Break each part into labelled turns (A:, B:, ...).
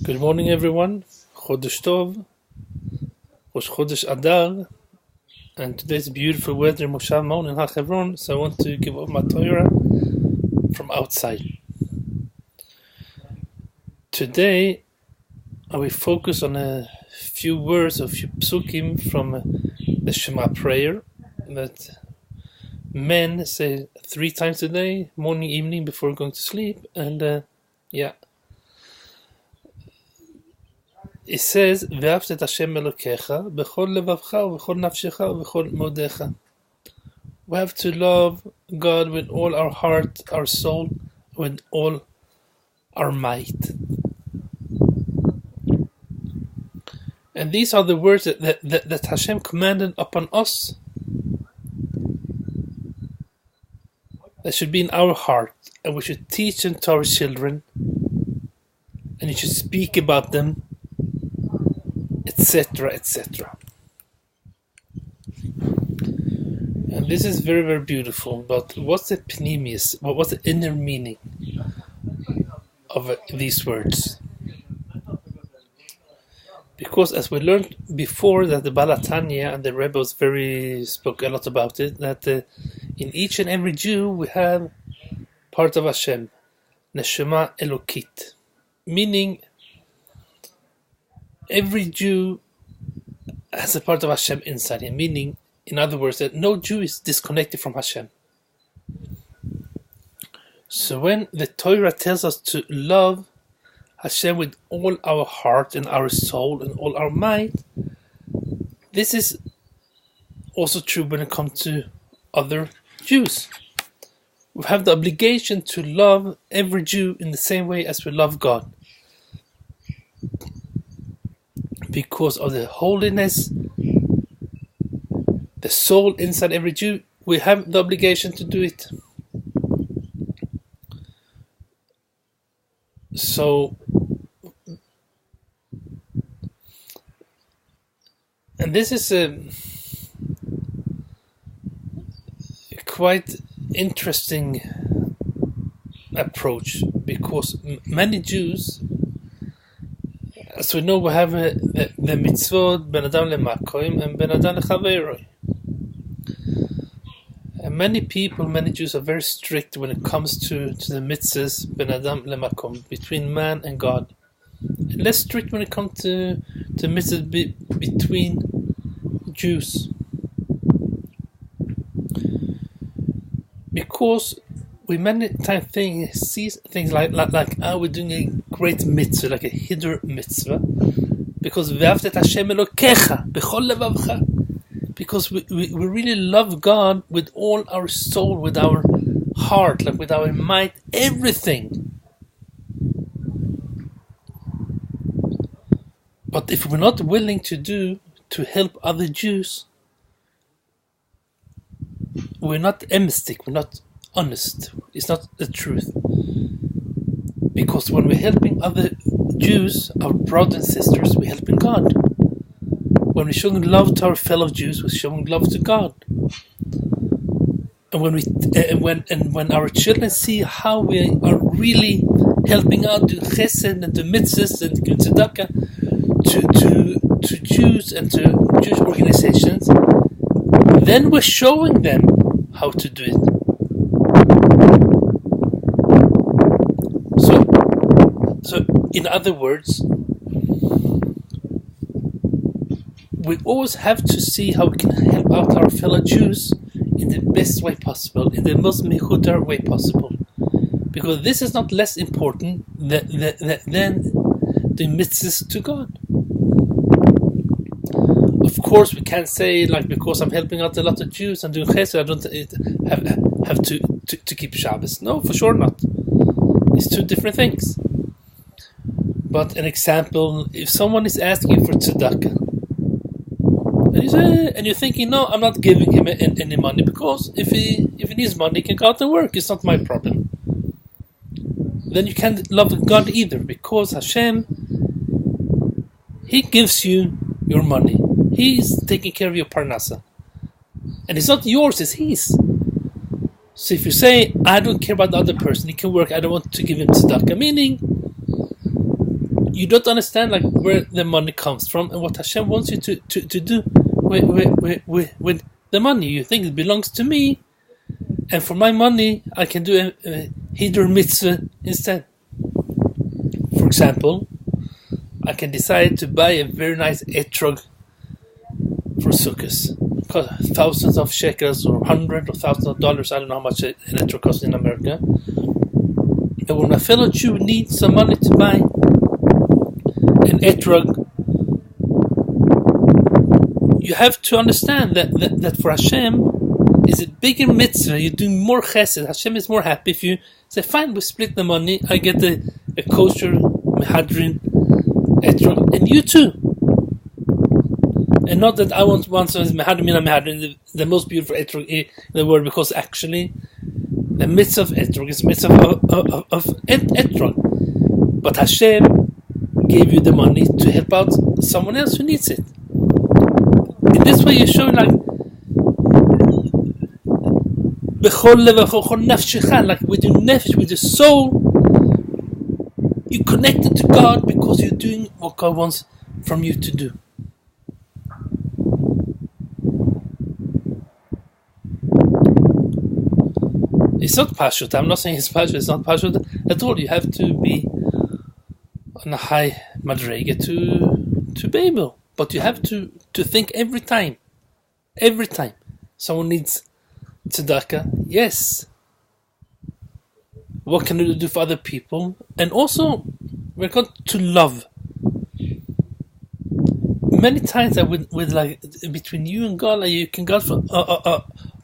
A: Good morning, everyone. Chodesh Tov, Rosh Chodesh Adar, and today's beautiful weather in Moshav Maon in HaChevron, so I want to give up my Torah from outside. Today, I will focus on a few words, a few psukim from the Shema prayer that men say 3 times a day, morning, evening, before going to sleep, and it says, "Ve'ahavta et Hashem Elokecha b'chol levavcha u'b'chol nafshecha u'b'chol modecha." We have to love God with all our heart, our soul, with all our might. And these are the words that Hashem commanded upon us. That should be in our heart, and we should teach them to our children, and you should speak about them, etc., etc. And this is very, very beautiful, but what's the pneumius, what's the inner meaning of these words? Because as we learned before, that the Baal HaTanya and the Rebbe spoke a lot about it, that in each and every Jew we have part of Hashem, Neshama Elokit, meaning every Jew has a part of Hashem inside him, meaning, in other words, that no Jew is disconnected from Hashem. So when the Torah tells us to love Hashem with all our heart and our soul and all our might, this is also true when it comes to other Jews. We have the obligation to love every Jew in the same way as we love God. Because of the holiness, the soul inside every Jew, we have the obligation to do it. So, and this is a quite interesting approach, because many Jews, as we know, we have the Mitzvot Ben Adam leMakoim and Ben Adam leChaveroi. And many Jews are very strict when it comes to the mitzvahs Ben Adam leMakom, between man and God. And less strict when it comes to mitzvahs between Jews. Because we many times see things like we're doing a great mitzvah, like a hiddur mitzvah, because ve'ahavta et Hashem Elokecha b'chol levavcha, because we really love God with all our soul, with our heart, like with our might, everything. But if we're not willing to help other Jews, we're not emistic, we're not honest. It's not the truth. Because when we're helping other Jews, our brothers and sisters, we're helping God. When we're showing love to our fellow Jews, we're showing love to God. And when our children see how we are really helping out to chesed and to mitzvahs and to tzedakah to Jews and to Jewish organizations, then we're showing them how to do it. So, in other words, we always have to see how we can help out our fellow Jews in the best way possible, in the most mechudar way possible. Because this is not less important than the mitzvahs to God. Of course, we can't say, because I'm helping out a lot of Jews and doing chesed, I don't have to keep Shabbos. No, for sure not. It's 2 different things. But an example, if someone is asking for tzedakah, and you're thinking, no, I'm not giving him any money, because if he needs money, he can go out and work. It's not my problem. Then you can't love God either, because Hashem, He gives you your money. He's taking care of your parnasa. And it's not yours, it's His. So if you say, I don't care about the other person, he can work, I don't want to give him tzedakah, meaning you don't understand like where the money comes from and what Hashem wants you to do with the money. You think it belongs to me, and for my money I can do a Hidur mitzvah instead. For example, I can decide to buy a very nice etrog for Sukkot. Cost thousands of shekels or hundreds or thousands of dollars. I don't know how much an etrog costs in America. And when a fellow Jew needs some money to buy an etrog, you have to understand that for Hashem is a bigger mitzvah. You're doing more chesed. Hashem is more happy if you say, fine, we split the money. I get a kosher mehadrin etrog, and you too. And not that I want one so mehadrin, the most beautiful etrog in the world, because actually the mitzvah of etrog is mitzvah of etrog. But Hashem gave you the money to help out someone else who needs it. In this way, you're showing like like with your nefesh, with your soul, you're connected to God because you're doing what God wants from you to do. It's not pashut. I'm not saying it's pashut. It's not pashut at all. You have to be on a high madrega to be able. But you have to think every time someone needs tzedakah. Yes. What can you do for other people? And also, we're called to love. Many times that with like between you and God, like you can go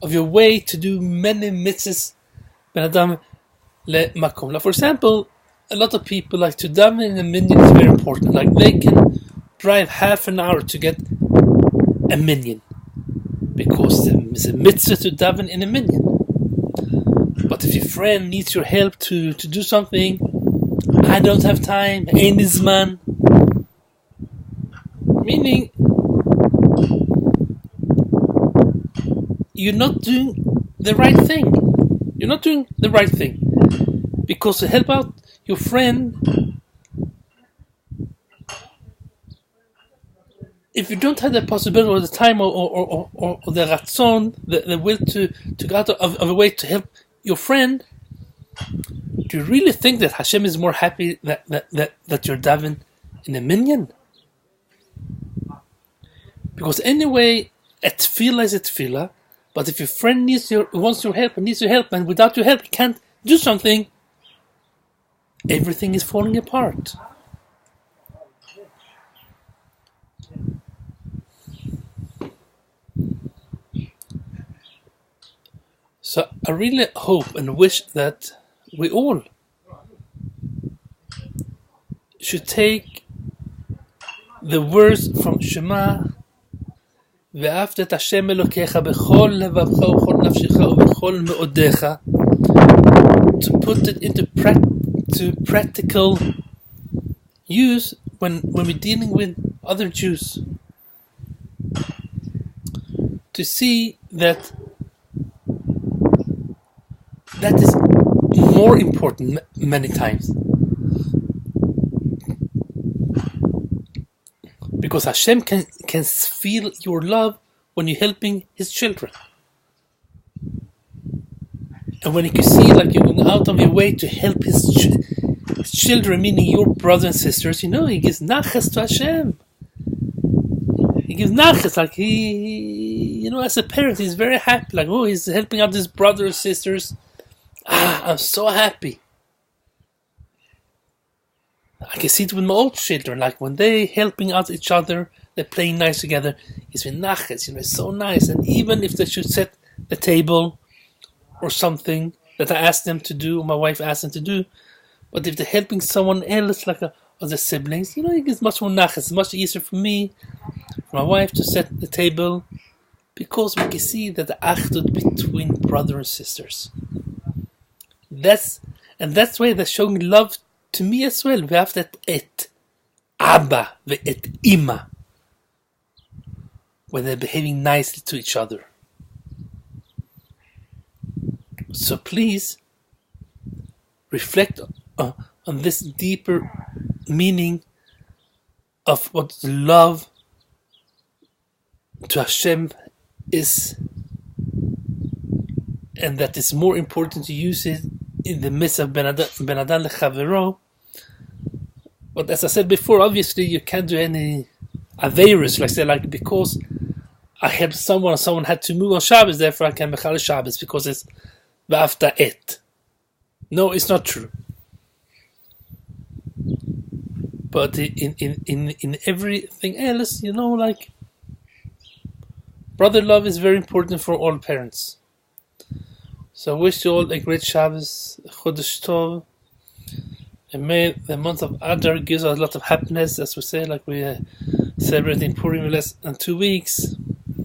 A: of your way to do many mitzvahs. Ben Adam le makom. Like for example, a lot of people like to daven in a minyan is very important. Like they can drive half an hour to get a minyan because there is a mitzvah to daven in a minyan. But if your friend needs your help to do something, I don't have time, ein zman. Meaning, you're not doing the right thing. You're not doing the right thing. Because to help out your friend, if you don't have the possibility or the time or the ratzon, the will to go out of a way to help your friend, do you really think that Hashem is more happy that you're daven in a minyan? Because anyway, a tefillah is a tefillah, but if your friend wants your help and needs your help, and without your help he can't do something, everything is falling apart. So I really hope and wish that we all should take the words from Shema, ואהבת את השם אלוקיך בכל לבבך ובכל נפשך ובכל מאודיך, to put it into practical use when we're dealing with other Jews, to see that is more important many times. Because Hashem can feel your love when you're helping His children. And when He can see like you're going out of your way to help His children, meaning your brothers and sisters, He gives nachas to Hashem. He gives nachas, like He, as a parent, He's very happy. Like, He's helping out His brothers and sisters. I'm so happy. I can see it with my old children, like when they helping out each other, they're playing nice together. It's been nachas, it's so nice. And even if they should set the table or something that I asked them to do, or my wife asked them to do, but if they're helping someone else, like other siblings, it gets much more nachas. It's much easier for me, for my wife to set the table, because we can see that the achdut between brother and sisters. That's why they're showing love to me as well. We have that et Abba ve'et Ima, when they're behaving nicely to each other. So please reflect on this deeper meaning of what love to Hashem is, and that it's more important to use it in the midst of Ben Adam Lechavero. But as I said before, obviously you can't do any Aveirus, like because I helped someone had to move on Shabbos, therefore I can Mechal Shabbos because it's V'afta et. No, it's not true. But in everything else, like brother love is very important for all parents. So I wish you all a great Shabbos, Chodesh Tov, and may the month of Adar gives us a lot of happiness, as we say, like we celebrating Purim in less than 2 weeks.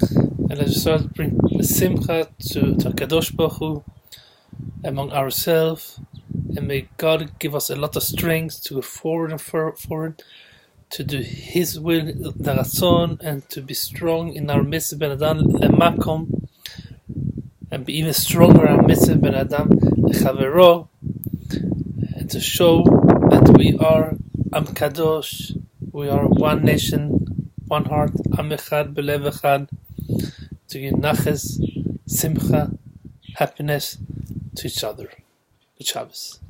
A: And let's start bring the Simcha to Kadosh Baruch Hu among ourselves, and may God give us a lot of strength to go forward and forward, to do His will, the Ratzon, and to be strong in our Mitzvah Ben Adam Lemakom, and be even stronger in our Mitzvah Ben Adam Lechavero, and to show that we are Am Kadosh, we are one nation, one heart, Am Echad Belev Echad, to give Naches, Simcha, happiness to each other. Good Shabbos.